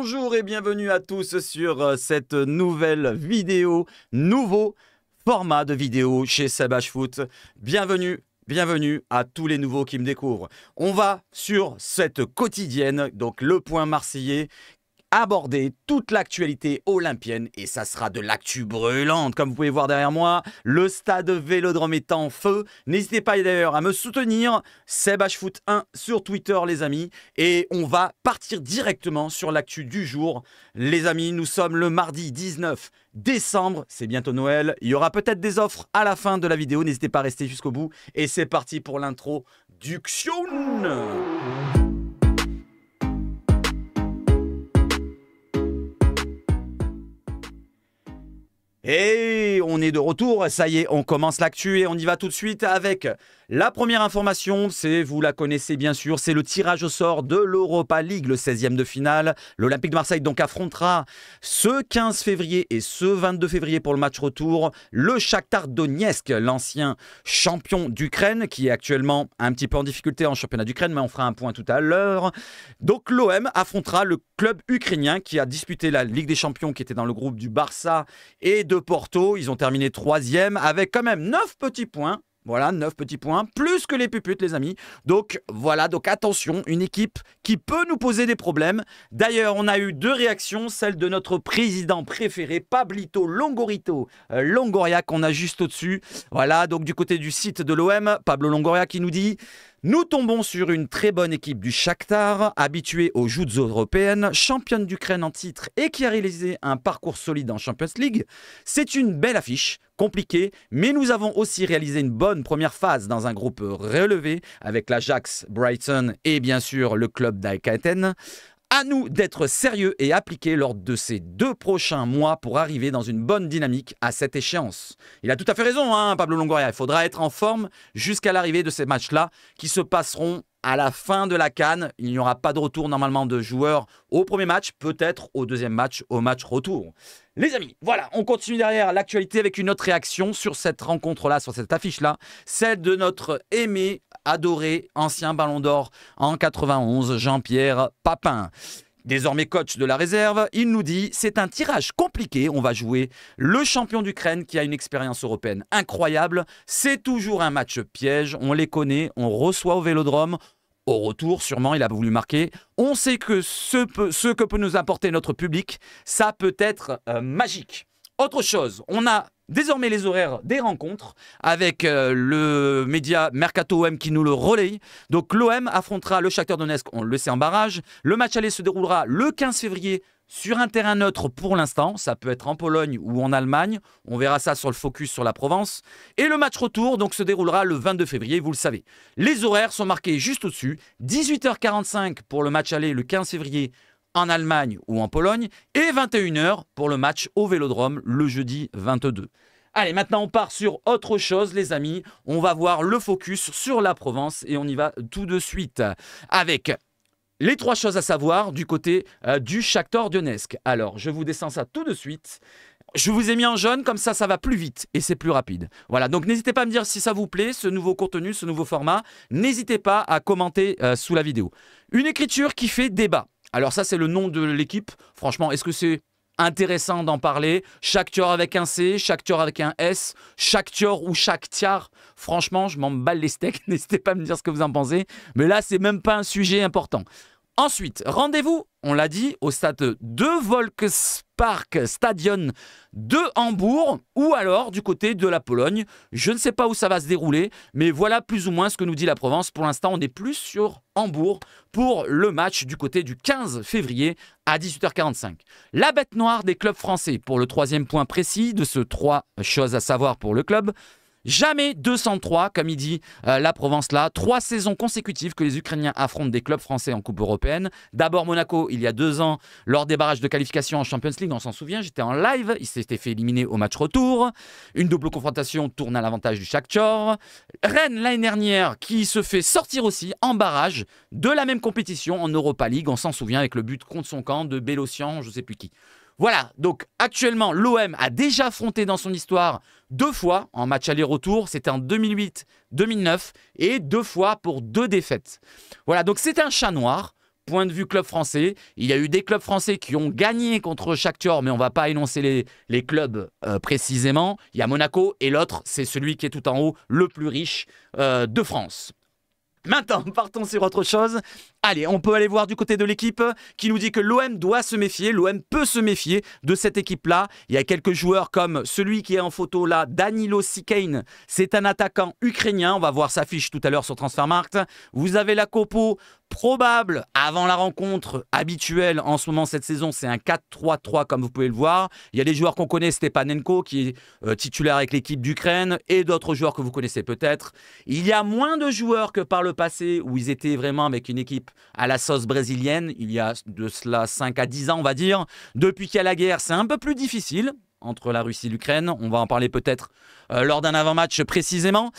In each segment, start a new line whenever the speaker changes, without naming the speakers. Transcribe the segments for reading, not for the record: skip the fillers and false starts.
Bonjour et bienvenue à tous sur cette nouvelle vidéo, nouveau format de vidéo chez SebHFoot. Bienvenue à tous les nouveaux qui me découvrent. On va sur cette quotidienne, donc le point marseillais, aborder toute l'actualité olympienne et ça sera de l'actu brûlante. Comme vous pouvez voir derrière moi, le stade Vélodrome est en feu. N'hésitez pas d'ailleurs à me soutenir, SebHFoot1 sur Twitter les amis. Et on va partir directement sur l'actu du jour. Les amis, nous sommes le mardi 19 décembre, c'est bientôt Noël. Il y aura peut-être des offres à la fin de la vidéo, n'hésitez pas à rester jusqu'au bout. Et c'est parti pour l'introduction. Et on est de retour, ça y est, on commence l'actu et on y va tout de suite avec la première information, vous la connaissez bien sûr, c'est le tirage au sort de l'Europa League, le 16e de finale. L'Olympique de Marseille donc affrontera ce 15 février et ce 22 février pour le match retour le Shakhtar Donetsk, l'ancien champion d'Ukraine qui est actuellement un petit peu en difficulté en championnat d'Ukraine, mais on fera un point tout à l'heure. Donc l'OM affrontera le club ukrainien qui a disputé la Ligue des Champions, qui était dans le groupe du Barça et de Porto. Ils ont terminé 3e avec quand même 9 petits points. Voilà, 9 petits points, plus que les puputes, les amis. Donc, voilà, donc attention, une équipe qui peut nous poser des problèmes. D'ailleurs, on a eu 2 réactions, celle de notre président préféré, Pablito Longoria, qu'on a juste au-dessus. Voilà, donc du côté du site de l'OM, Pablo Longoria qui nous dit... Nous tombons sur une très bonne équipe du Shakhtar, habituée aux joutes européennes, championne d'Ukraine en titre et qui a réalisé un parcours solide en Champions League. C'est une belle affiche, compliquée, mais nous avons aussi réalisé une bonne première phase dans un groupe relevé avec l'Ajax, Brighton et bien sûr le club d'AEK Athènes. À nous d'être sérieux et appliqués lors de ces 2 prochains mois pour arriver dans une bonne dynamique à cette échéance. Il a tout à fait raison, hein, Pablo Longoria. Il faudra être en forme jusqu'à l'arrivée de ces matchs-là qui se passeront à la fin de la CAN. Il n'y aura pas de retour normalement de joueurs au premier match, peut-être au deuxième match, au match retour. Les amis, voilà, on continue derrière l'actualité avec une autre réaction sur cette rencontre-là, sur cette affiche-là, celle de notre aimé, adoré, ancien Ballon d'Or en 91, Jean-Pierre Papin. Désormais coach de la réserve, il nous dit « C'est un tirage compliqué, on va jouer le champion d'Ukraine qui a une expérience européenne incroyable. C'est toujours un match piège, on les connaît, on reçoit au Vélodrome. Au retour, sûrement, il a voulu marquer. On sait que ce que peut nous apporter notre public, ça peut être magique. » Autre chose, on a désormais les horaires des rencontres avec le média Mercato OM qui nous le relaye. Donc l'OM affrontera le Shakhtar Donetsk, on le sait en barrage. Le match aller se déroulera le 15 février sur un terrain neutre pour l'instant. Ça peut être en Pologne ou en Allemagne. On verra ça sur le focus sur la Provence. Et le match retour donc, se déroulera le 22 février, vous le savez. Les horaires sont marqués juste au-dessus. 18h45 pour le match aller le 15 février en Allemagne ou en Pologne, et 21h pour le match au Vélodrome le jeudi 22. Allez, maintenant on part sur autre chose les amis, on va voir le focus sur la Provence et on y va tout de suite avec les 3 choses à savoir du côté du Shakhtar Donetsk. Alors, je vous descends ça tout de suite. Je vous ai mis en jaune, comme ça va plus vite et c'est plus rapide. Voilà, donc n'hésitez pas à me dire si ça vous plaît, ce nouveau contenu, ce nouveau format. N'hésitez pas à commenter sous la vidéo. Une écriture qui fait débat. Alors ça, c'est le nom de l'équipe. Franchement, est-ce que c'est intéressant d'en parler? Shakhtar avec un C, Shakhtar avec un S, Shakhtar ou Shakhtar. Franchement, je m'en balle les steaks. N'hésitez pas à me dire ce que vous en pensez. Mais là, c'est même pas un sujet important. Ensuite, rendez-vous, on l'a dit, au stade de Volkspark Stadion de Hambourg ou alors du côté de la Pologne. Je ne sais pas où ça va se dérouler, mais voilà plus ou moins ce que nous dit la Provence. Pour l'instant, on est plus sur Hambourg pour le match du côté du 15 février à 18h45. La bête noire des clubs français pour le 3e point précis de ce 3 choses à savoir pour le club. Jamais 203, comme il dit la Provence là. 3 saisons consécutives que les Ukrainiens affrontent des clubs français en Coupe européenne. D'abord Monaco, il y a 2 ans, lors des barrages de qualification en Champions League, on s'en souvient, j'étais en live, il s'était fait éliminer au match retour. Une double confrontation tourne à l'avantage du Shakhtar. Rennes, l'année dernière, qui se fait sortir aussi en barrage de la même compétition en Europa League, on s'en souvient, avec le but contre son camp de Bélocian, je ne sais plus qui. Voilà, donc actuellement, l'OM a déjà affronté dans son histoire 2 fois en match aller-retour. C'était en 2008, 2009 et 2 fois pour 2 défaites. Voilà, donc c'est un chat noir. point de vue club français, il y a eu des clubs français qui ont gagné contre Shakhtar, mais on ne va pas énoncer les clubs précisément. Il y a Monaco et l'autre, c'est celui qui est tout en haut, le plus riche de France. Maintenant, partons sur autre chose. Allez, on peut aller voir du côté de l'équipe qui nous dit que l'OM doit se méfier, l'OM peut se méfier de cette équipe-là. Il y a quelques joueurs comme celui qui est en photo là, Danilo Sikane. C'est un attaquant ukrainien, on va voir sa fiche tout à l'heure sur Transfermarkt. Vous avez la compo probable avant la rencontre habituelle en ce moment cette saison, c'est un 4-3-3 comme vous pouvez le voir. Il y a des joueurs qu'on connaît, Stepanenko qui est titulaire avec l'équipe d'Ukraine et d'autres joueurs que vous connaissez peut-être. Il y a moins de joueurs que par le passé où ils étaient vraiment avec une équipe à la sauce brésilienne, il y a de cela 5 à 10 ans on va dire. Depuis qu'il y a la guerre, c'est un peu plus difficile entre la Russie et l'Ukraine. On va en parler peut-être lors d'un avant-match précisément.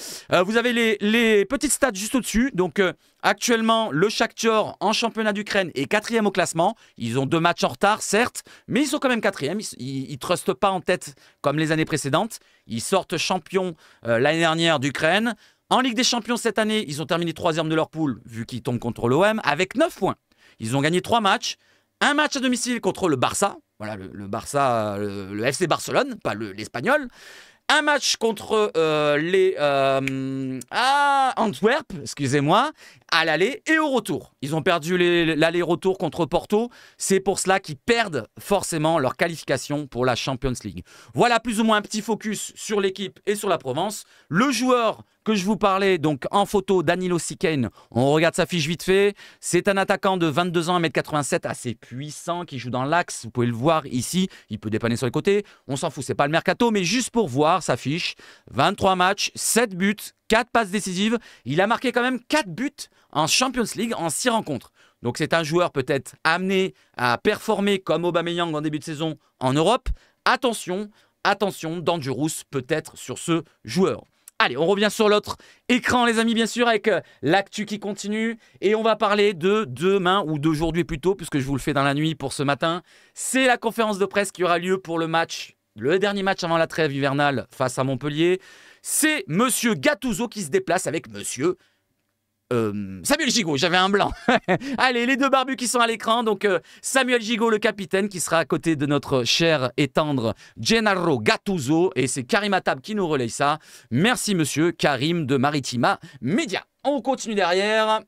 Vous avez les petites stats juste au-dessus. Donc actuellement, le Shakhtar en championnat d'Ukraine est 4e au classement. Ils ont 2 matchs en retard, certes, mais ils sont quand même 4e. Ils ne trustent pas en tête comme les années précédentes. Ils sortent champions l'année dernière d'Ukraine. En Ligue des Champions cette année, ils ont terminé 3e de leur poule, vu qu'ils tombent contre l'OM, avec 9 points. Ils ont gagné 3 matchs. Un match à domicile contre le Barça. Voilà, le Barça, le FC Barcelone, pas l'Espagnol. Un match contre Antwerp, excusez-moi, à l'aller et au retour. Ils ont perdu l'aller-retour contre Porto. C'est pour cela qu'ils perdent forcément leur qualification pour la Champions League. Voilà plus ou moins un petit focus sur l'équipe et sur la Provence. Le joueur que je vous parlais, donc en photo, Danilo Sikane, on regarde sa fiche vite fait. C'est un attaquant de 22 ans, 1m87, assez puissant, qui joue dans l'axe. Vous pouvez le voir ici. Il peut dépanner sur les côtés. On s'en fout, c'est pas le mercato, mais juste pour voir sa fiche. 23 matchs, 7 buts, 4 passes décisives. Il a marqué quand même 4 buts en Champions League en 6 rencontres. Donc c'est un joueur peut-être amené à performer comme Aubameyang en début de saison en Europe. Attention, Dangerous peut-être sur ce joueur. Allez, on revient sur l'autre écran, les amis, bien sûr, avec l'actu qui continue. Et on va parler de demain, ou d'aujourd'hui plutôt, puisque je vous le fais dans la nuit pour ce matin. C'est la conférence de presse qui aura lieu pour le match, le dernier match avant la trêve hivernale face à Montpellier. C'est Monsieur Gattuso qui se déplace avec Monsieur Samuel Gigot, j'avais un blanc. Allez, les deux barbus qui sont à l'écran. Donc Samuel Gigot, le capitaine, qui sera à côté de notre cher et tendre Gennaro Gattuso. Et c'est Karim Attab qui nous relaye ça. Merci monsieur Karim de Maritima Media. On continue derrière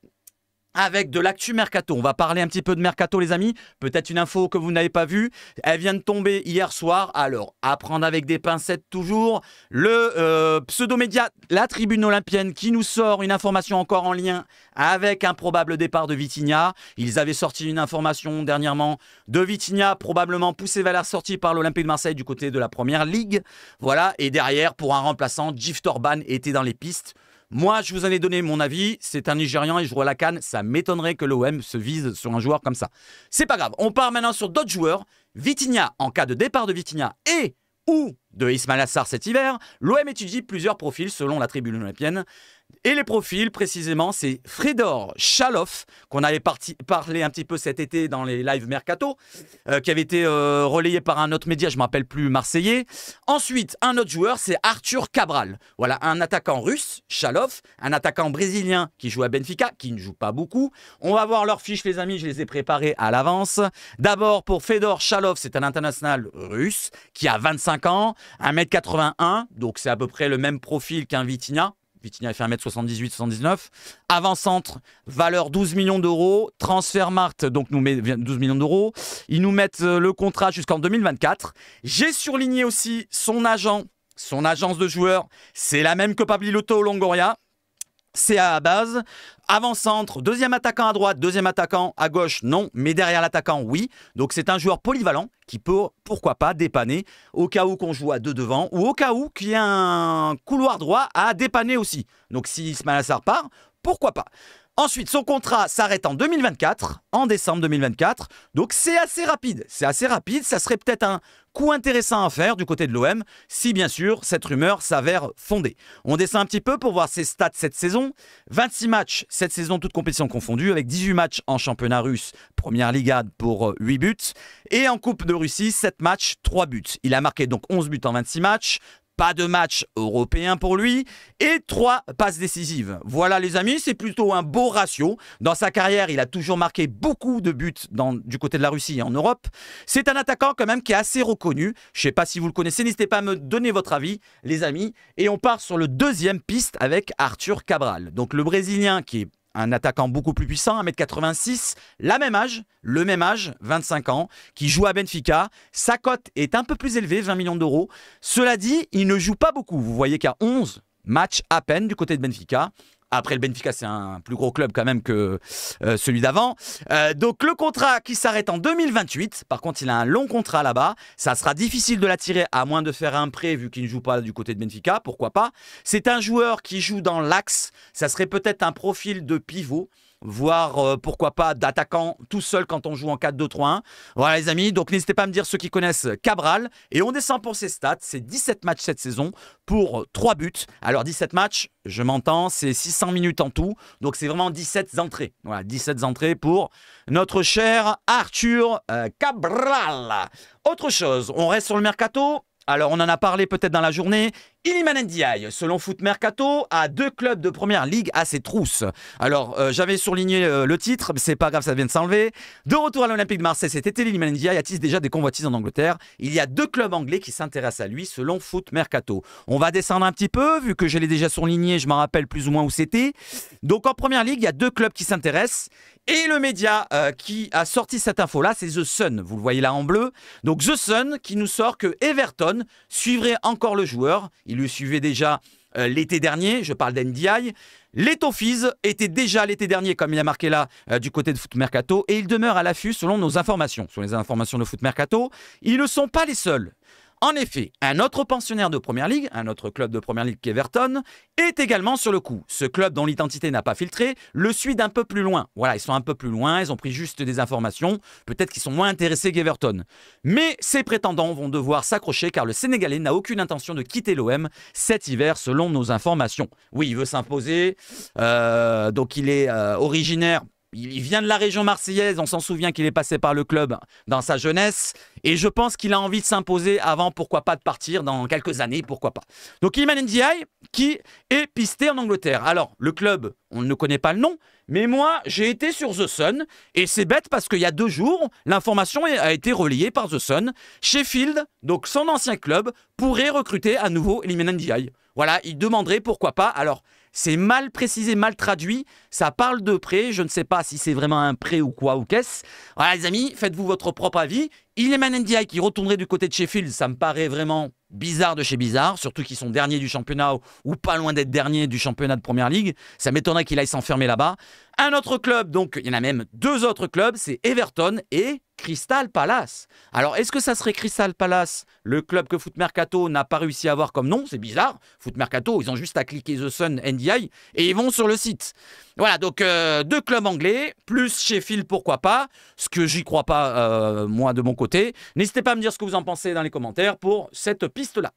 avec de l'actu mercato. On va parler un petit peu de mercato, les amis. Peut-être une info que vous n'avez pas vue. Elle vient de tomber hier soir. Alors, à prendre avec des pincettes toujours. Le pseudo-média La Tribune Olympienne qui nous sort une information encore en lien avec un probable départ de Vitinha. Ils avaient sorti une information dernièrement de Vitinha, probablement poussé vers la sortie par l'Olympique de Marseille du côté de la Première Ligue. Voilà. Et derrière, pour un remplaçant, Djif Torban était dans les pistes. Moi, je vous en ai donné mon avis. C'est un Nigérian et je joue à la CAN. Ça m'étonnerait que l'OM se vise sur un joueur comme ça. C'est pas grave. On part maintenant sur d'autres joueurs. Vitinha, en cas de départ de Vitinha et ou de Ismail Assar cet hiver, l'OM étudie plusieurs profils selon la Tribune Olympienne. Et les profils, précisément, c'est Fedor Chalov, qu'on avait parlé un petit peu cet été dans les lives mercato, qui avait été relayé par un autre média, je ne me rappelle plus, marseillais. Ensuite, un autre joueur, c'est Arthur Cabral. Voilà, un attaquant russe, Chalov, un attaquant brésilien qui joue à Benfica, qui ne joue pas beaucoup. On va voir leurs fiches, les amis, je les ai préparées à l'avance. D'abord, pour Fedor Chalov, c'est un international russe qui a 25 ans, 1m81, donc c'est à peu près le même profil qu'un Vitinha. Vitinha fait 1m78-79. Avant-centre, valeur 12 millions d'euros. Transfermarkt, donc nous met 12 millions d'euros. Ils nous mettent le contrat jusqu'en 2024. J'ai surligné aussi son agent, son agence de joueurs. C'est la même que Pablito Longoria. C'est à la base. Avant-centre, deuxième attaquant à droite, deuxième attaquant à gauche, non. Mais derrière l'attaquant, oui. Donc c'est un joueur polyvalent qui peut, pourquoi pas, dépanner au cas où qu'on joue à deux devant ou au cas où qu'il y a un couloir droit à dépanner aussi. Donc si Ismail Assar part, pourquoi pas. Ensuite, son contrat s'arrête en 2024, en décembre 2024. Donc c'est assez rapide. C'est assez rapide. Ça serait peut-être un coup intéressant à faire du côté de l'OM, si bien sûr cette rumeur s'avère fondée. On descend un petit peu pour voir ses stats cette saison. 26 matchs cette saison, toutes compétitions confondues, avec 18 matchs en championnat russe, Première Liga pour 8 buts. Et en Coupe de Russie, 7 matchs, 3 buts. Il a marqué donc 11 buts en 26 matchs. pas de match européen pour lui et 3 passes décisives. Voilà les amis, c'est plutôt un beau ratio. Dans sa carrière, il a toujours marqué beaucoup de buts du côté de la Russie et en Europe. C'est un attaquant quand même qui est assez reconnu. Je ne sais pas si vous le connaissez, n'hésitez pas à me donner votre avis les amis. Et on part sur le deuxième piste avec Arthur Cabral. Donc le Brésilien qui est un attaquant beaucoup plus puissant, 1m86, le même âge, 25 ans, qui joue à Benfica. Sa cote est un peu plus élevée, 20 millions d'euros. Cela dit, il ne joue pas beaucoup. Vous voyez qu'il y a 11 matchs à peine du côté de Benfica. Après, le Benfica, c'est un plus gros club quand même que celui d'avant. Donc, le contrat qui s'arrête en 2028. Par contre, il a un long contrat là-bas. Ça sera difficile de l'attirer à moins de faire un prêt vu qu'il ne joue pas du côté de Benfica. Pourquoi pas? C'est un joueur qui joue dans l'axe. Ça serait peut-être un profil de pivot, voire pourquoi pas d'attaquant tout seul quand on joue en 4-2-3-1. Voilà les amis, donc n'hésitez pas à me dire ceux qui connaissent Cabral. Et on descend pour ses stats, c'est 17 matchs cette saison pour 3 buts. Alors 17 matchs, je m'entends, c'est 600 minutes en tout, donc c'est vraiment 17 entrées. Voilà, 17 entrées pour notre cher Arthur Cabral. Autre chose, on reste sur le mercato. Alors, on en a parlé peut-être dans la journée. Iliman Ndiaye, selon Foot Mercato, a 2 clubs de première ligue à ses trousses. Alors, j'avais surligné le titre, mais c'est pas grave, ça vient de s'enlever. De retour à l'Olympique de Marseille cet été, Iliman Ndiaye attise déjà des convoitises en Angleterre. Il y a 2 clubs anglais qui s'intéressent à lui, selon Foot Mercato. On va descendre un petit peu, vu que je l'ai déjà surligné, je m'en rappelle plus ou moins où c'était. Donc, en première ligue, il y a 2 clubs qui s'intéressent. Et le média qui a sorti cette info-là, c'est The Sun. Vous le voyez là en bleu. Donc The Sun qui nous sort que Everton suivrait encore le joueur. Il le suivait déjà l'été dernier. Je parle d'Ndiaye. Les Toffees étaient déjà l'été dernier, comme il a marqué là, du côté de Foot Mercato. Et ils demeurent à l'affût selon nos informations. Sur les informations de Foot Mercato, ils ne sont pas les seuls. En effet, un autre pensionnaire de Première Ligue, un autre club de Première Ligue qu'Everton, est également sur le coup. Ce club dont l'identité n'a pas filtré le suit d'un peu plus loin. Voilà, ils sont un peu plus loin, ils ont pris juste des informations. Peut-être qu'ils sont moins intéressés qu'Everton. Mais ces prétendants vont devoir s'accrocher car le Sénégalais n'a aucune intention de quitter l'OM cet hiver selon nos informations. Oui, il veut s'imposer, donc il est originaire. Il vient de la région marseillaise, on s'en souvient qu'il est passé par le club dans sa jeunesse. Et je pense qu'il a envie de s'imposer avant, pourquoi pas, de partir dans quelques années, pourquoi pas. Donc Iliman Ndiaye qui est pisté en Angleterre. Alors, le club, on ne connaît pas le nom, mais moi, j'ai été sur The Sun. Et c'est bête parce qu'il y a 2 jours, l'information a été relayée par The Sun. Sheffield, donc son ancien club, pourrait recruter à nouveau Iliman Ndiaye. Voilà, il demanderait pourquoi pas. Alors, c'est mal précisé, mal traduit. Ça parle de prêt. Je ne sais pas si c'est vraiment un prêt ou quoi ou qu'est-ce. Voilà les amis, faites-vous votre propre avis. Iliman Ndiaye qui retournerait du côté de Sheffield, ça me paraît vraiment bizarre de chez bizarre. Surtout qu'ils sont derniers du championnat ou pas loin d'être derniers du championnat de Première Ligue. Ça m'étonnerait qu'il aille s'enfermer là-bas. Un autre club, donc il y en a même 2 autres clubs, c'est Everton et Crystal Palace. Alors, est-ce que ça serait Crystal Palace, le club que Foot Mercato n'a pas réussi à avoir comme nom? C'est bizarre. Foot Mercato, ils ont juste à cliquer The Sun Ndiaye et ils vont sur le site. Voilà, donc 2 clubs anglais, plus Sheffield, pourquoi pas. Ce que j'y crois pas, moi, de mon côté. N'hésitez pas à me dire ce que vous en pensez dans les commentaires pour cette piste-là.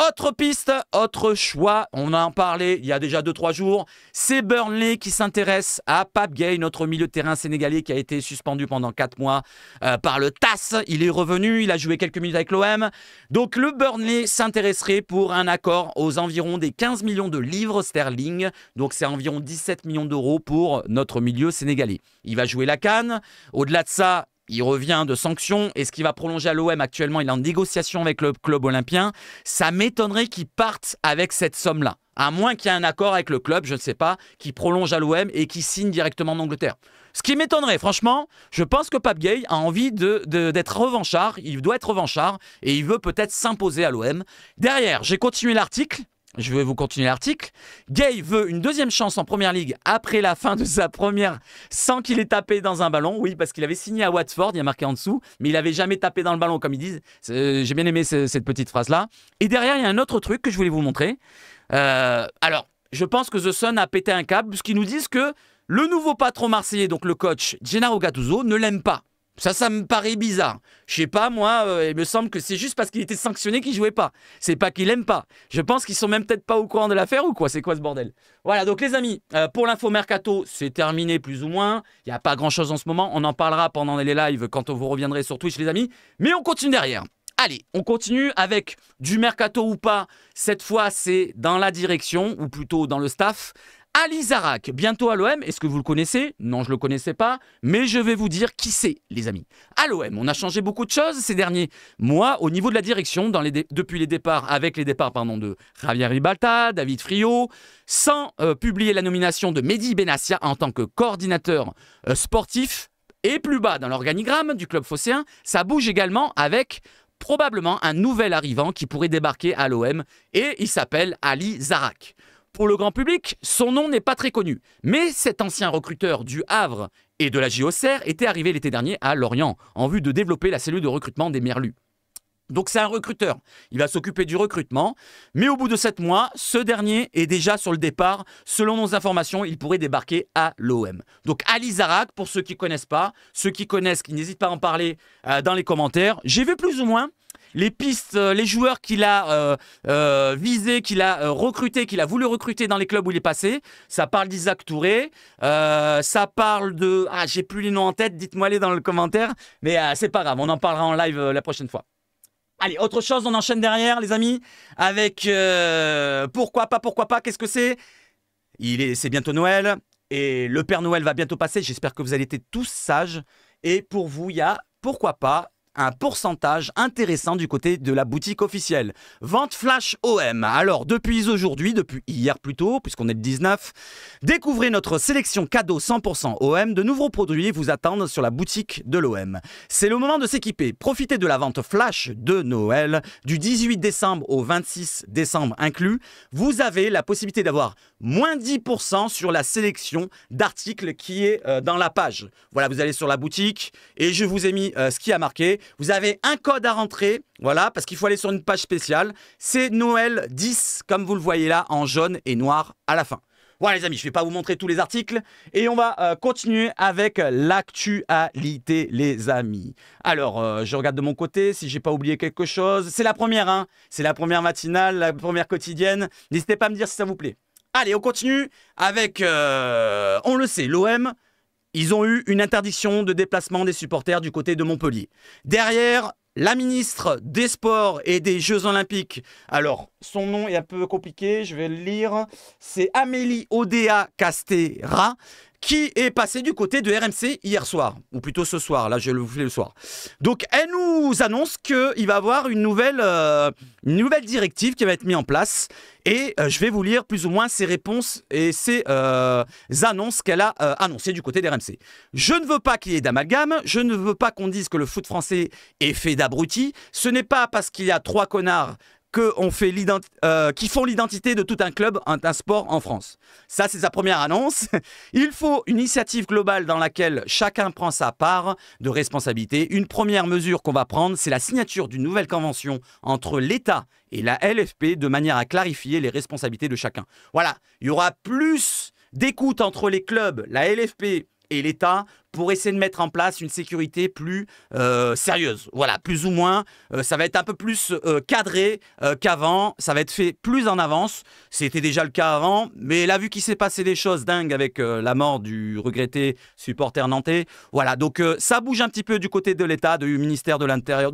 Autre piste, autre choix, on en parlait il y a déjà 2-3 jours, c'est Burnley qui s'intéresse à Pape Gueye, notre milieu de terrain sénégalais qui a été suspendu pendant 4 mois par le TAS. Il est revenu, il a joué quelques minutes avec l'OM. Donc le Burnley s'intéresserait pour un accord aux environs des 15 millions de livres sterling. Donc c'est environ 17 millions d'euros pour notre milieu sénégalais. Il va jouer la CAN. Au-delà de ça, il revient de sanctions. Est-ce qu'il va prolonger à l'OM? Actuellement, il est en négociation avec le club olympien. Ça m'étonnerait qu'il parte avec cette somme-là. À moins qu'il y ait un accord avec le club, je ne sais pas, qui prolonge à l'OM et qui signe directement en Angleterre. Ce qui m'étonnerait, franchement, je pense que Pape Gueye a envie d'être revanchard. Il doit être revanchard et il veut peut-être s'imposer à l'OM. Derrière, j'ai continué l'article. Je vais vous continuer l'article. Gueye veut une 2e chance en Première Ligue après la fin de sa première sans qu'il ait tapé dans un ballon. Oui, parce qu'il avait signé à Watford, il y a marqué en dessous, mais il n'avait jamais tapé dans le ballon comme ils disent. J'ai bien aimé cette petite phrase-là. Et derrière, il y a un autre truc que je voulais vous montrer. Alors, je pense que The Sun a pété un câble puisqu'ils nous disent que le nouveau patron marseillais, donc le coach Gennaro Gattuso, ne l'aime pas. Ça me paraît bizarre. Je sais pas, moi, il me semble que c'est juste parce qu'il était sanctionné qu'il jouait pas. C'est pas qu'il aime pas. Je pense qu'ils sont même peut-être pas au courant de l'affaire ou quoi. C'est quoi ce bordel? Voilà, donc les amis, pour l'info mercato, c'est terminé plus ou moins. Il n'y a pas grand-chose en ce moment. On en parlera pendant les lives quand vous reviendrez sur Twitch, les amis. Mais on continue derrière. Allez, on continue avec du mercato ou pas. Cette fois, c'est dans la direction, ou plutôt dans le staff. Ali Zarak, bientôt à l'OM. Est-ce que vous le connaissez? Non, je ne le connaissais pas, mais je vais vous dire qui c'est, les amis. À l'OM, on a changé beaucoup de choses ces derniers mois au niveau de la direction, depuis les départs, avec les départs de Javier Ribalta, David Friot, sans publier la nomination de Mehdi Benassia en tant que coordinateur sportif. Et plus bas dans l'organigramme du club phocéen, ça bouge également avec probablement un nouvel arrivant qui pourrait débarquer à l'OM, et il s'appelle Ali Zarak. Pour le grand public, son nom n'est pas très connu, mais cet ancien recruteur du Havre et de la JOCR était arrivé l'été dernier à Lorient en vue de développer la cellule de recrutement des Merlus. Donc c'est un recruteur, il va s'occuper du recrutement, mais au bout de 7 mois, ce dernier est déjà sur le départ. Selon nos informations, il pourrait débarquer à l'OM. Donc Ali Zarak, pour ceux qui ne connaissent pas, ceux qui connaissent, qui n'hésitent pas à en parler dans les commentaires. J'ai vu plus ou moins les pistes, les joueurs qu'il a visés, qu'il a recrutés, qu'il a voulu recruter dans les clubs où il est passé. Ça parle d'Isaac Touré, ça parle de... Ah, j'ai plus les noms en tête, dites-moi-les dans le commentaire, mais c'est pas grave, on en parlera en live la prochaine fois. Allez, autre chose, on enchaîne derrière, les amis, avec pourquoi pas, qu'est-ce que c'est? C'est bientôt Noël, et le Père Noël va bientôt passer. J'espère que vous allez être tous sages. Et pour vous, il y a, pourquoi pas, un pourcentage intéressant du côté de la boutique officielle. Vente flash OM. Alors, depuis hier plutôt, puisqu'on est le 19, découvrez notre sélection cadeau 100% OM. De nouveaux produits vous attendent sur la boutique de l'OM. C'est le moment de s'équiper. Profitez de la vente flash de Noël du 18 décembre au 26 décembre inclus. Vous avez la possibilité d'avoir moins 10% sur la sélection d'articles qui est dans la page. Voilà, vous allez sur la boutique et je vous ai mis ce qui a marqué. Vous avez un code à rentrer, voilà, parce qu'il faut aller sur une page spéciale. C'est Noël 10, comme vous le voyez là, en jaune et noir à la fin. Voilà les amis, je ne vais pas vous montrer tous les articles et on va continuer avec l'actualité les amis. Alors, je regarde de mon côté si j'ai pas oublié quelque chose. C'est la première, hein. C'est la première matinale, la première quotidienne. N'hésitez pas à me dire si ça vous plaît. Allez, on continue avec, on le sait, l'OM. Ils ont eu une interdiction de déplacement des supporters du côté de Montpellier. Derrière, la ministre des Sports et des Jeux Olympiques. Alors, son nom est un peu compliqué, je vais le lire. C'est Amélie Oudéa Castéra, qui est passée du côté de RMC hier soir. Ou plutôt ce soir, là je le fais le soir. Donc, elle nous annonce qu'il va y avoir une nouvelle directive qui va être mise en place. Et je vais vous lire plus ou moins ses réponses et ses annonces qu'elle a annoncées du côté d'RMC. Je ne veux pas qu'il y ait d'amalgame, je ne veux pas qu'on dise que le foot français est fait d'abrutis. Ce n'est pas parce qu'il y a 3 connards qui font l'identité de tout un club, un sport en France. Ça, c'est sa première annonce. Il faut une initiative globale dans laquelle chacun prend sa part de responsabilité. Une première mesure qu'on va prendre, c'est la signature d'une nouvelle convention entre l'État et la LFP de manière à clarifier les responsabilités de chacun. Voilà, il y aura plus d'écoute entre les clubs, la LFP et l'État pour essayer de mettre en place une sécurité plus sérieuse. Voilà, plus ou moins, ça va être un peu plus cadré qu'avant, ça va être fait plus en avance. C'était déjà le cas avant, mais là, vu qu'il s'est passé des choses dingues avec la mort du regretté supporter nantais, voilà, donc ça bouge un petit peu du côté de l'État, du ministère de l'Intérieur,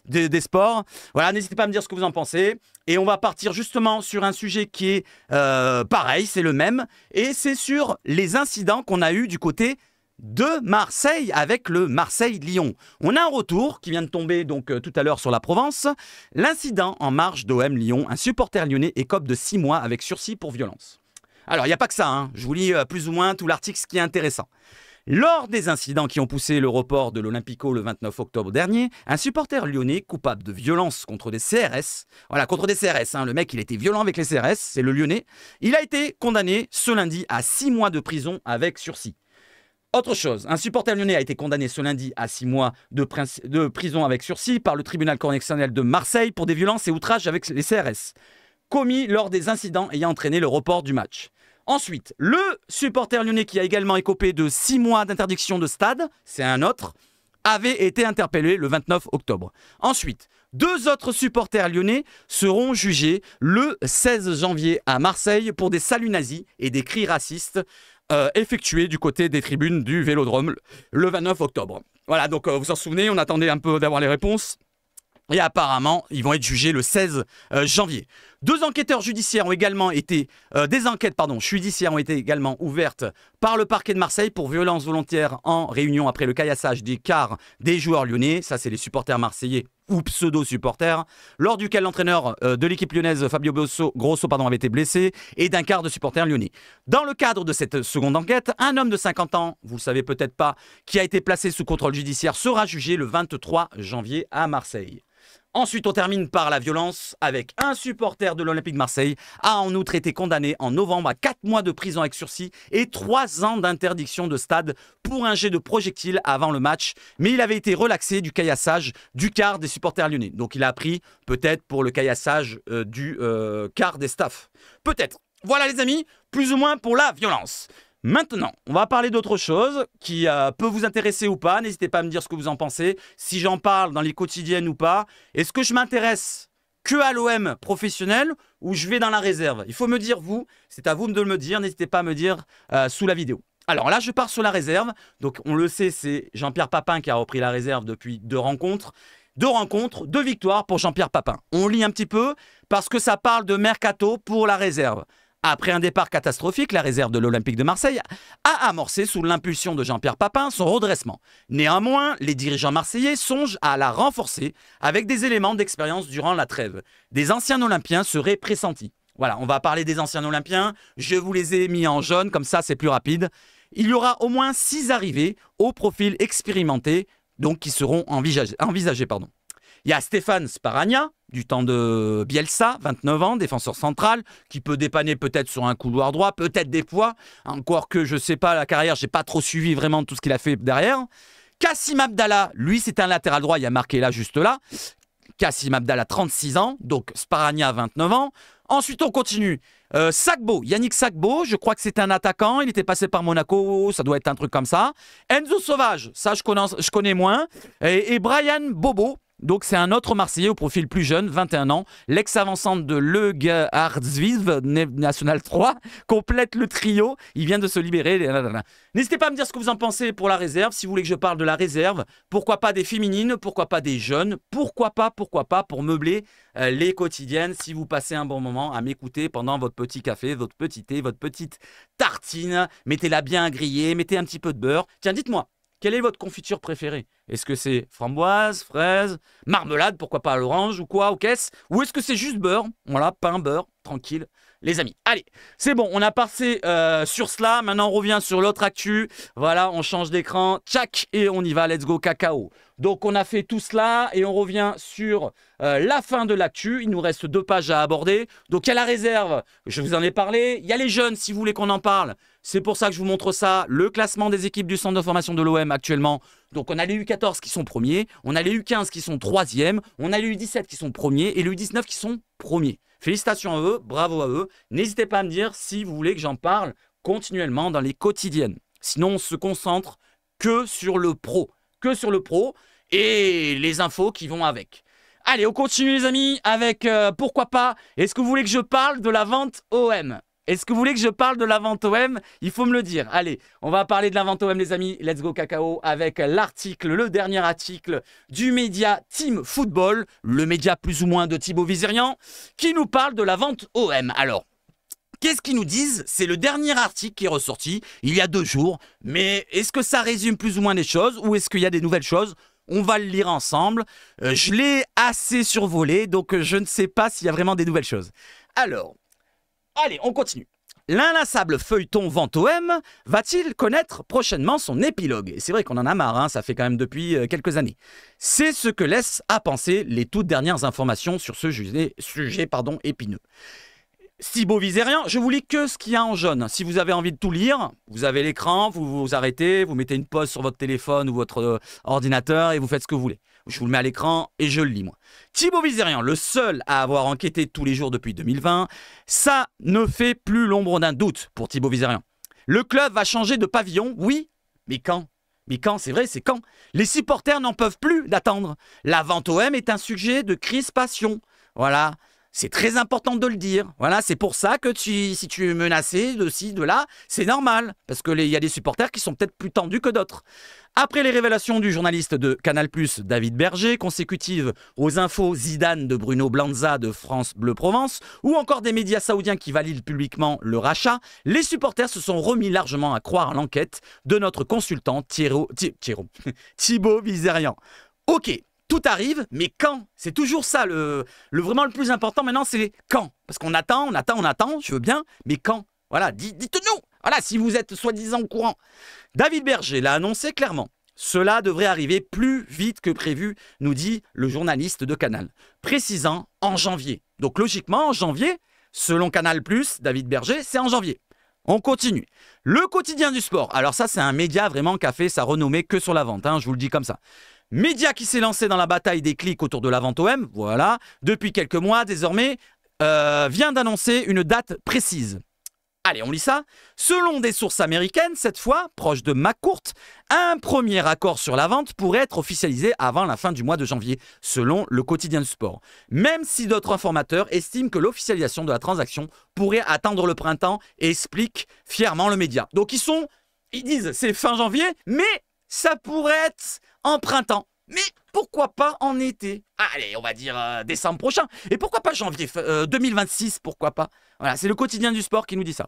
des Sports. Voilà, n'hésitez pas à me dire ce que vous en pensez. Et on va partir justement sur un sujet qui est pareil, c'est le même, et c'est sur les incidents qu'on a eu du côté de Marseille avec le Marseille-Lyon. On a un retour qui vient de tomber donc tout à l'heure sur la Provence. L'incident en marge d'OM-Lyon, un supporter lyonnais écope de 6 mois avec sursis pour violence. Alors, il n'y a pas que ça, hein. Je vous lis plus ou moins tout l'article, ce qui est intéressant. Lors des incidents qui ont poussé le report de l'Olympico le 29 octobre dernier, un supporter lyonnais coupable de violence contre des CRS, voilà, contre des CRS, hein, le mec il était violent avec les CRS, c'est le lyonnais, il a été condamné ce lundi à 6 mois de prison avec sursis. Autre chose, un supporter lyonnais a été condamné ce lundi à 6 mois de prison avec sursis par le tribunal correctionnel de Marseille pour des violences et outrages avec les CRS, commis lors des incidents ayant entraîné le report du match. Ensuite, le supporter lyonnais qui a également écopé de 6 mois d'interdiction de stade, c'est un autre, avait été interpellé le 29 octobre. Ensuite, 2 autres supporters lyonnais seront jugés le 16 janvier à Marseille pour des saluts nazis et des cris racistes effectués du côté des tribunes du Vélodrome le 29 octobre. Voilà, donc vous vous en souvenez, on attendait un peu d'avoir les réponses. Et apparemment, ils vont être jugés le 16 janvier. Deux enquêteurs judiciaires ont également été... des enquêtes judiciaires ont été également ouvertes par le parquet de Marseille pour violence volontaire en réunion après le caillassage des cars des joueurs lyonnais. Ça, c'est les supporters marseillais ou pseudo-supporters, lors duquel l'entraîneur de l'équipe lyonnaise, Fabio Grosso, avait été blessé, et d'un quart de supporters lyonnais. Dans le cadre de cette seconde enquête, un homme de 50 ans, vous le savez peut-être pas, qui a été placé sous contrôle judiciaire, sera jugé le 23 janvier à Marseille. Ensuite, on termine par la violence avec un supporter de l'Olympique de Marseille a en outre été condamné en novembre à 4 mois de prison avec sursis et 3 ans d'interdiction de stade pour un jet de projectile avant le match. Mais il avait été relaxé du caillassage du quart des supporters lyonnais. Donc il a appris peut-être pour le caillassage du quart des staffs. Peut-être. Voilà les amis, plus ou moins pour la violence. Maintenant, on va parler d'autre chose qui peut vous intéresser ou pas. N'hésitez pas à me dire ce que vous en pensez, si j'en parle dans les quotidiennes ou pas. Est-ce que je m'intéresse que à l'OM professionnel ou je vais dans la réserve? Il faut me dire, vous, c'est à vous de me dire. N'hésitez pas à me dire sous la vidéo. Alors là, je pars sur la réserve. Donc, on le sait, c'est Jean-Pierre Papin qui a repris la réserve depuis 2 rencontres. 2 victoires pour Jean-Pierre Papin. On lit un petit peu parce que ça parle de mercato pour la réserve. Après un départ catastrophique, la réserve de l'Olympique de Marseille a amorcé sous l'impulsion de Jean-Pierre Papin son redressement. Néanmoins, les dirigeants marseillais songent à la renforcer avec des éléments d'expérience durant la trêve. Des anciens Olympiens seraient pressentis. Voilà, on va parler des anciens Olympiens. Je vous les ai mis en jaune, comme ça c'est plus rapide. Il y aura au moins 6 arrivées au profil expérimenté, donc qui seront envisagées. Il y a Stéphane Sparagna, du temps de Bielsa, 29 ans, défenseur central, qui peut dépanner peut-être sur un couloir droit, peut-être des poids. Encore que je ne sais pas la carrière, je n'ai pas trop suivi vraiment tout ce qu'il a fait derrière. Kassim Abdallah, lui c'est un latéral droit, il y a marqué là, juste là. Kassim Abdallah, 36 ans, donc Sparagna, 29 ans. Ensuite, on continue. Sagbo, Yannick Sagbo, je crois que c'est un attaquant, il était passé par Monaco, ça doit être un truc comme ça. Enzo Sauvage, ça je connais moins. Et Brian Bobo. Donc c'est un autre Marseillais au profil plus jeune, 21 ans, l'ex-avant-centre de Le Hardsviv, National 3, complète le trio, il vient de se libérer. N'hésitez pas à me dire ce que vous en pensez pour la réserve, si vous voulez que je parle de la réserve, pourquoi pas des féminines, pourquoi pas des jeunes, pourquoi pas pour meubler les quotidiennes, si vous passez un bon moment à m'écouter pendant votre petit café, votre petit thé, votre petite tartine, mettez-la bien grillée, mettez un petit peu de beurre. Tiens, dites-moi, quelle est votre confiture préférée? Est-ce que c'est framboise, fraise, marmelade, pourquoi pas à l'orange ou quoi, aux caisses? Ou est-ce que c'est juste beurre? Voilà, pain, beurre, tranquille, les amis. Allez, c'est bon, on a passé sur cela. Maintenant, on revient sur l'autre actu. Voilà, on change d'écran, tchac, et on y va, let's go cacao. Donc, on a fait tout cela et on revient sur la fin de l'actu. Il nous reste 2 pages à aborder. Donc, il y a la réserve, je vous en ai parlé. Il y a les jeunes, si vous voulez qu'on en parle. C'est pour ça que je vous montre ça. Le classement des équipes du centre de formation de l'OM actuellement. Donc, on a les U14 qui sont premiers. On a les U15 qui sont 3e. On a les U17 qui sont premiers. Et les U19 qui sont premiers. Félicitations à eux. Bravo à eux. N'hésitez pas à me dire si vous voulez que j'en parle continuellement dans les quotidiennes. Sinon, on se concentre que sur le pro. Que sur le pro et les infos qui vont avec. Allez, on continue les amis avec, pourquoi pas, est-ce que vous voulez que je parle de la vente OM? Est-ce que vous voulez que je parle de la vente OM? Il faut me le dire. Allez, on va parler de la vente OM les amis. Let's go cacao avec l'article, le dernier article du média Team Football, le média plus ou moins de Thibaut Vizirian, qui nous parle de la vente OM. Alors, qu'est-ce qu'ils nous disent? C'est le dernier article qui est ressorti il y a 2 jours. Mais est-ce que ça résume plus ou moins les choses ou est-ce qu'il y a des nouvelles choses? On va le lire ensemble. Je l'ai assez survolé, donc je ne sais pas s'il y a vraiment des nouvelles choses. Alors, allez, on continue. L'inlassable feuilleton vente OM va-t-il connaître prochainement son épilogue? Et c'est vrai qu'on en a marre, hein, ça fait quand même depuis quelques années. C'est ce que laissent à penser les toutes dernières informations sur ce sujet épineux. Thibaut Vizirian, je vous lis que ce qu'il y a en jaune. Si vous avez envie de tout lire, vous avez l'écran, vous vous arrêtez, vous mettez une pause sur votre téléphone ou votre ordinateur et vous faites ce que vous voulez. Je vous le mets à l'écran et je le lis moi. Thibaut Vizirian, le seul à avoir enquêté tous les jours depuis 2020, ça ne fait plus l'ombre d'un doute pour Thibaut Vizirian. Le club va changer de pavillon, oui, mais quand? Mais quand, c'est vrai, c'est quand? Les supporters n'en peuvent plus d'attendre. La vente OM est un sujet de crispation. Voilà. C'est très important de le dire. Voilà, c'est pour ça que si tu es menacé de ci, de là, c'est normal. Parce qu'il y a des supporters qui sont peut-être plus tendus que d'autres. Après les révélations du journaliste de Canal+, David Berger, consécutives aux infos Zidane de Bruno Blanza de France Bleu Provence, ou encore des médias saoudiens qui valident publiquement le rachat, les supporters se sont remis largement à croire à l'enquête de notre consultant Thibaut Vizerian. Ok, tout arrive, mais quand? C'est toujours ça, vraiment le plus important maintenant, c'est quand. Parce qu'on attend, je veux bien, mais quand? Voilà, dites-nous. Voilà, si vous êtes soi-disant au courant. David Berger l'a annoncé clairement. Cela devrait arriver plus vite que prévu, nous dit le journaliste de Canal, précisant en janvier. Donc logiquement, en janvier, selon Canal+, David Berger, c'est en janvier. On continue. Le quotidien du sport. Alors ça, c'est un média vraiment qui a fait sa renommée que sur la vente, je vous le dis comme ça. Média qui s'est lancé dans la bataille des clics autour de la vente OM, voilà, depuis quelques mois désormais, vient d'annoncer une date précise. Allez, on lit ça. Selon des sources américaines, cette fois, proche de McCourt, un premier accord sur la vente pourrait être officialisé avant la fin du mois de janvier, selon le quotidien du sport. Même si d'autres informateurs estiment que l'officialisation de la transaction pourrait attendre le printemps, explique fièrement le média. Donc ils disent c'est fin janvier, mais ça pourrait être en printemps. Mais pourquoi pas en été? Allez, on va dire décembre prochain. Et pourquoi pas janvier 2026? Pourquoi pas? Voilà, c'est le quotidien du sport qui nous dit ça.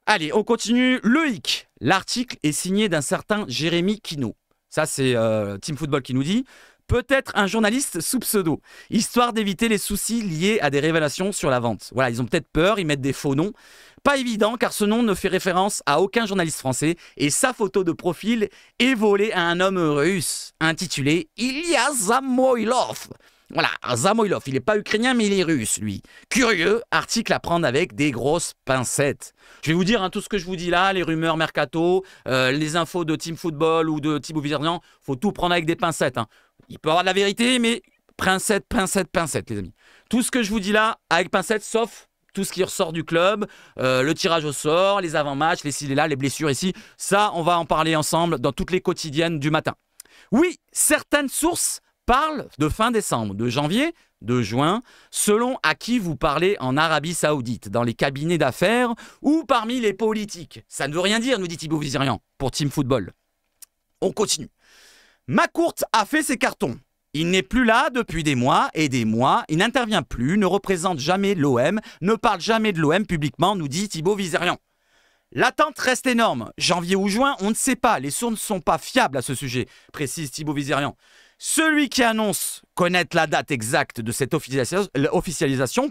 Allez, on continue. Le hic. L'article est signé d'un certain Jérémy Quinault. Ça, c'est Team Football qui nous dit. Peut-être un journaliste sous pseudo, histoire d'éviter les soucis liés à des révélations sur la vente. Voilà, ils ont peut-être peur, ils mettent des faux noms. Pas évident car ce nom ne fait référence à aucun journaliste français et sa photo de profil est volée à un homme russe intitulé Ilya Samoilov. Voilà, Samoilov, il n'est pas ukrainien mais il est russe lui. Curieux, article à prendre avec des grosses pincettes. Je vais vous dire tout ce que je vous dis là, les rumeurs mercato, les infos de Team Football ou de Thibaut Vizerian, faut tout prendre avec des pincettes. Il peut y avoir de la vérité mais pincettes, les amis. Tout ce que je vous dis là, avec pincettes, sauf tout ce qui ressort du club, le tirage au sort, les avant-matchs, les ci, les là, les blessures ici. Ça, on va en parler ensemble dans toutes les quotidiennes du matin. Oui, certaines sources parlent de fin décembre, de janvier, de juin, selon à qui vous parlez en Arabie Saoudite, dans les cabinets d'affaires ou parmi les politiques. Ça ne veut rien dire, nous dit Thibaut Vizerian, pour Team Football. On continue. McCourt a fait ses cartons. Il n'est plus là depuis des mois et des mois. Il n'intervient plus, ne représente jamais l'OM, ne parle jamais de l'OM publiquement, nous dit Thibaut Vizerian. L'attente reste énorme. Janvier ou juin, on ne sait pas. Les sources ne sont pas fiables à ce sujet, précise Thibaut Vizerian. Celui qui annonce connaître la date exacte de cette officialisation,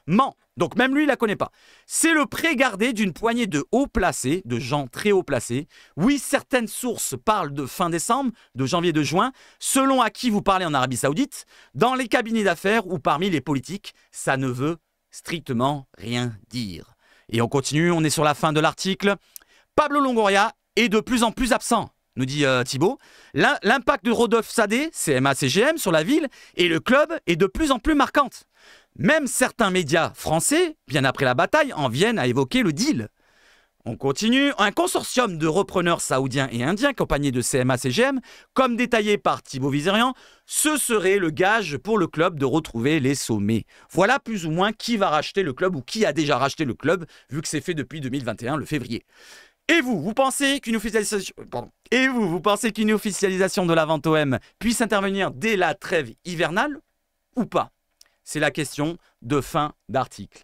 ment. Donc même lui, il ne la connaît pas. C'est le prêt gardé d'une poignée de hauts placés, de gens très haut placés. Oui, certaines sources parlent de fin décembre, de janvier, de juin, selon à qui vous parlez en Arabie Saoudite, dans les cabinets d'affaires ou parmi les politiques. Ça ne veut strictement rien dire. Et on continue, on est sur la fin de l'article. Pablo Longoria est de plus en plus absent, nous dit Thibaut. L'impact de Rodolphe Sadé, CMA-CGM, sur la ville et le club est de plus en plus marquante. Même certains médias français, bien après la bataille, en viennent à évoquer le deal. On continue. Un consortium de repreneurs saoudiens et indiens, accompagnés de CMA-CGM, comme détaillé par Thibaut Vizerian, ce serait le gage pour le club de retrouver les sommets. Voilà plus ou moins qui va racheter le club ou qui a déjà racheté le club, vu que c'est fait depuis 2021, le février. Et vous pensez qu'une officialisation de la vente OM puisse intervenir dès la trêve hivernale ou pas? C'est la question de fin d'article.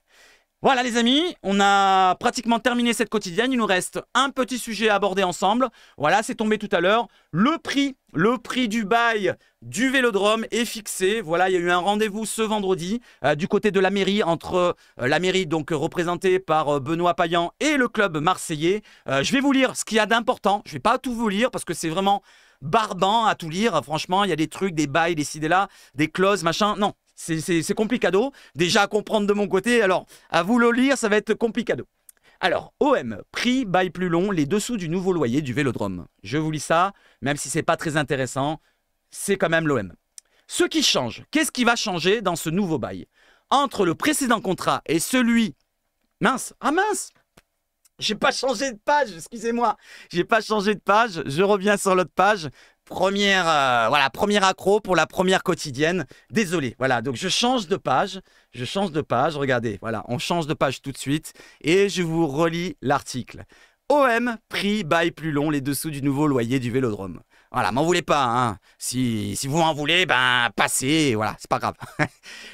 Voilà les amis, on a pratiquement terminé cette quotidienne. Il nous reste un petit sujet à aborder ensemble. Voilà, c'est tombé tout à l'heure. Le prix du bail du Vélodrome est fixé. Voilà, il y a eu un rendez-vous ce vendredi du côté de la mairie, entre la mairie donc représentée par Benoît Payan et le club marseillais. Je vais vous lire ce qu'il y a d'important. Je ne vais pas tout vous lire parce que c'est vraiment barbant à tout lire. Franchement, il y a des trucs, des bails, des ci, des là, des clauses, machin. Non. C'est complicado, déjà à comprendre de mon côté, alors à vous le lire, ça va être complicado. Alors, OM, prix, bail plus long, les dessous du nouveau loyer du Vélodrome. Je vous lis ça, même si c'est pas très intéressant, c'est quand même l'OM. Ce qui change, qu'est-ce qui va changer dans ce nouveau bail? Entre le précédent contrat et celui... Mince, j'ai pas changé de page, excusez-moi. J'ai pas changé de page, je reviens sur l'autre page. voilà, premier accro pour la première quotidienne. Désolé, voilà, donc je change de page, regardez, voilà, on change de page tout de suite et je vous relis l'article. OM, prix bail plus long, les dessous du nouveau loyer du Vélodrome. Voilà, m'en voulez pas, hein. Si vous en voulez, ben passez, voilà, c'est pas grave.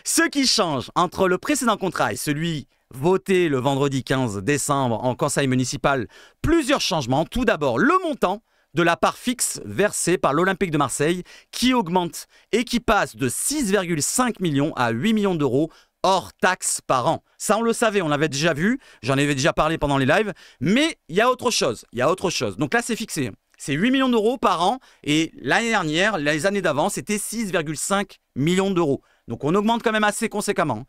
Ce qui change entre le précédent contrat et celui voté le vendredi 15 décembre en conseil municipal, plusieurs changements. Tout d'abord, le montant de la part fixe versée par l'Olympique de Marseille qui augmente et qui passe de 6,5 millions à 8 millions d'euros hors taxes par an. Ça, on le savait, on l'avait déjà vu, j'en avais déjà parlé pendant les lives, mais il y a autre chose, Donc là, c'est fixé. C'est 8 millions d'euros par an et l'année dernière, les années d'avant, c'était 6,5 millions d'euros. Donc on augmente quand même assez conséquemment.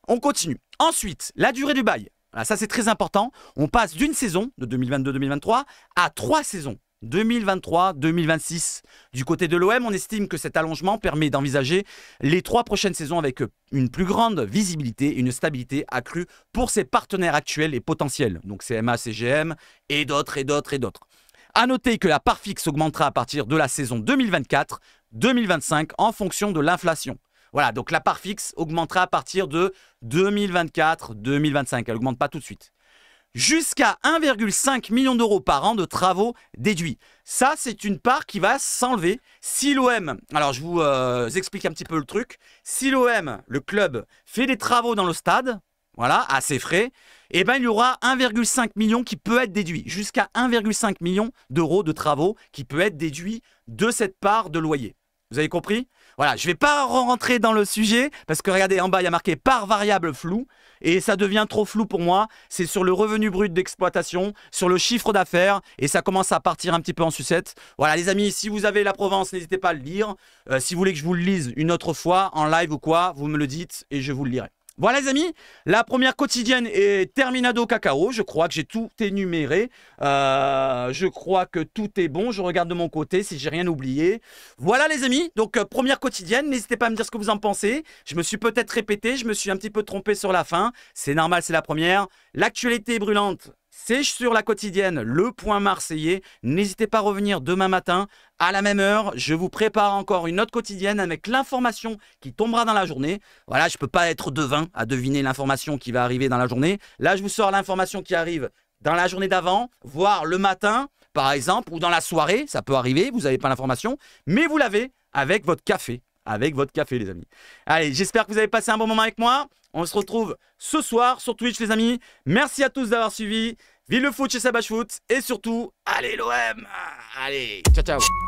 On continue. Ensuite, la durée du bail. Voilà, ça, c'est très important. On passe d'une saison de 2022-2023 à 3 saisons. 2023-2026. Du côté de l'OM, on estime que cet allongement permet d'envisager les 3 prochaines saisons avec une plus grande visibilité et une stabilité accrue pour ses partenaires actuels et potentiels. Donc CMA, CGM et d'autres. A noter que la part fixe augmentera à partir de la saison 2024-2025 en fonction de l'inflation. Voilà, donc la part fixe augmentera à partir de 2024-2025. Elle n'augmente pas tout de suite. Jusqu'à 1,5 million d'euros par an de travaux déduits. Ça, c'est une part qui va s'enlever si l'OM, alors je vous explique un petit peu le truc, si l'OM, le club, fait des travaux dans le stade, voilà, à ses frais, eh ben, il y aura 1,5 million qui peut être déduit, jusqu'à 1,5 million d'euros de travaux qui peut être déduit de cette part de loyer. Vous avez compris? Voilà, je ne vais pas rentrer dans le sujet parce que regardez, en bas, il y a marqué part variable floue et ça devient trop flou pour moi. C'est sur le revenu brut d'exploitation, sur le chiffre d'affaires et ça commence à partir un petit peu en sucette. Voilà, les amis, si vous avez la Provence, n'hésitez pas à le lire. Si vous voulez que je vous le lise une autre fois en live ou quoi, vous me le dites et je vous le lirai. Voilà les amis, la première quotidienne est terminado cacao, je crois que j'ai tout énuméré, je crois que tout est bon, je regarde de mon côté si j'ai rien oublié. Voilà les amis, donc première quotidienne, n'hésitez pas à me dire ce que vous en pensez, je me suis peut-être répété, je me suis un petit peu trompé sur la fin, c'est normal, c'est la première. L'actualité brûlante, c'est sur la quotidienne, le point marseillais, n'hésitez pas à revenir demain matin à la même heure, je vous prépare encore une autre quotidienne avec l'information qui tombera dans la journée. Voilà, je ne peux pas être devin à deviner l'information qui va arriver dans la journée. Là, je vous sors l'information qui arrive dans la journée d'avant, voire le matin, par exemple, ou dans la soirée, ça peut arriver, vous n'avez pas l'information, mais vous l'avez avec votre café. Avec votre café, les amis. Allez, j'espère que vous avez passé un bon moment avec moi. On se retrouve ce soir sur Twitch, les amis. Merci à tous d'avoir suivi. Vive le foot chez Sabache Foot. Et surtout, allez l'OM. Allez, ciao, ciao.